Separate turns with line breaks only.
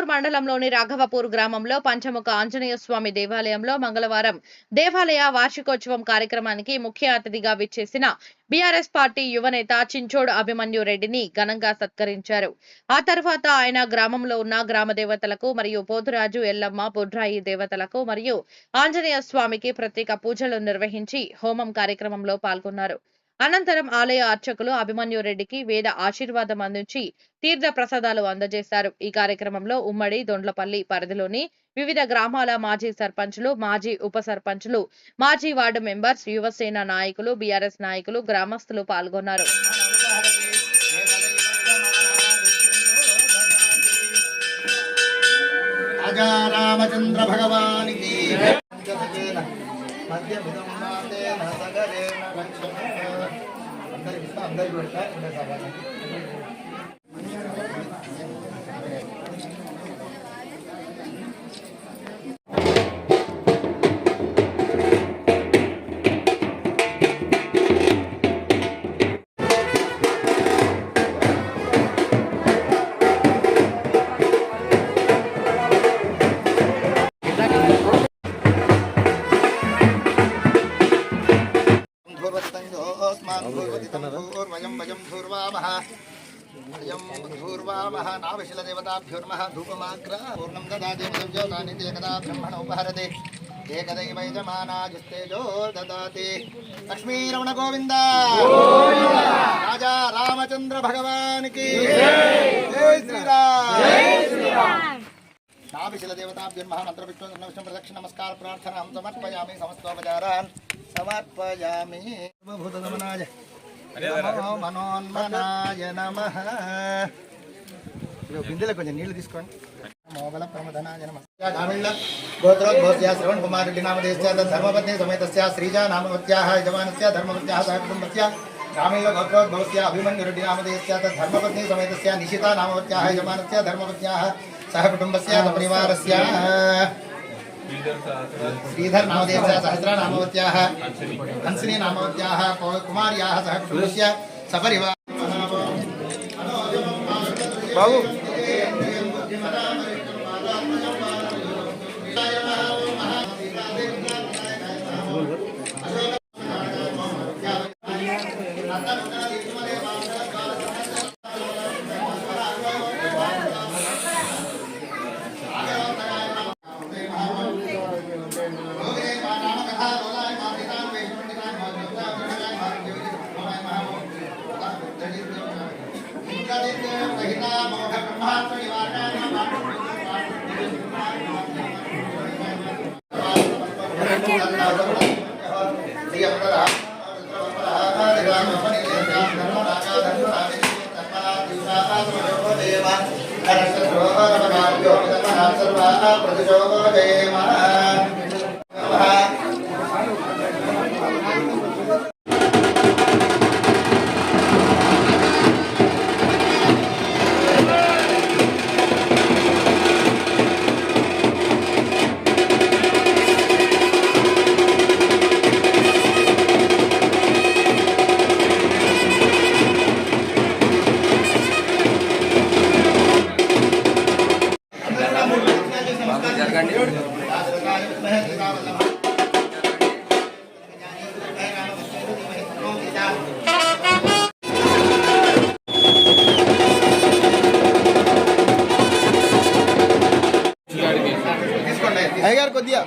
చించోడ్ మండలంలోని రాఘవపూర్ గ్రామంలో పంచముఖ ఆంజనేయ స్వామి దేవాలయంలో మంగళవారం దేవాలయ వార్షికోత్సవం కార్యక్రమానికి ముఖ్య అతిథిగా విచ్చేసిన బీఆర్ఎస్ పార్టీ యువనేత చించోడ్ అభిమన్యు రెడ్డిని ఘనంగా సత్కరించారు. ఆ తర్వాత ఆయన గ్రామంలో ఉన్న గ్రామ దేవతలకు మరియు పోతురాజు, ఎల్లమ్మ, బొడ్రాయి దేవతలకు మరియు ఆంజనేయ స్వామికి ప్రత్యేక పూజలు నిర్వహించి హోమం కార్యక్రమంలో పాల్గొన్నారు. అనంతరం ఆలయ అర్చకులు అభిమన్యు రెడ్డికి వేద ఆశీర్వాదం అందించి తీర్థ ప్రసాదాలు అందజేశారు. ఈ కార్యక్రమంలో ఉమ్మడి దొండ్లపల్లి పరిధిలోని వివిధ గ్రామాల మాజీ సర్పంచులు, మాజీ ఉప సర్పంచులు, మాజీ వార్డు మెంబర్స్, యువసేన నాయకులు, బీఆర్ఎస్ నాయకులు, గ్రామస్తులు పాల్గొన్నారు.
రామచంద్ర భగవానికి नाविशिलदेवताभ्यो नमः धूपमाग्रह पूर्णं ददाति देवतानि एकदा ब्रह्मण उपहरते एकदैवैजमानाजुस्तेजो ददाति लक्ष्मीरमण गोविंद राजा रामचंद्र भगवान की जय श्री राम। नाविशिलदेवताभ्यो नमः मंत्रविष्णु प्रदक्षिण नमस्कार प्रार्थना हम समर्पयामि समस्तोपचारान् समर्पयामि भूतगमनाय मनोन्मनाय नमः। बिंदెల కొంచెం నీళ్లు తీసుకోండి. మోగల ప్రమదనాయ నమః. గ్రామీణ గోత్రోద్భవస్య శ్రవణ కుమార్ రెడ్డి నామధేయస్య ధర్మపత్ని సమేతస్య శ్రీజా నామవత్యాః యజమానస్య ధర్మవత్యాః సహ కుటుంబస్య గ్రామీణ గోత్రోద్భవస్య అభిమన్యు రెడ్డి నామధేయస్య ధర్మపత్ని సమేతస్య నిశితా నామవత్యాః యజమానస్య ధర్మవత్యాః సహ కుటుంబస్య పరివారస్య श्रीधर नामधेयस्य सहस्रा नामवत्याः हंसिनी नामवत्याः कुमार्याः सह कुटुम्बस्य सपरिवार बाबू అయ్యగారు కొద్దిగా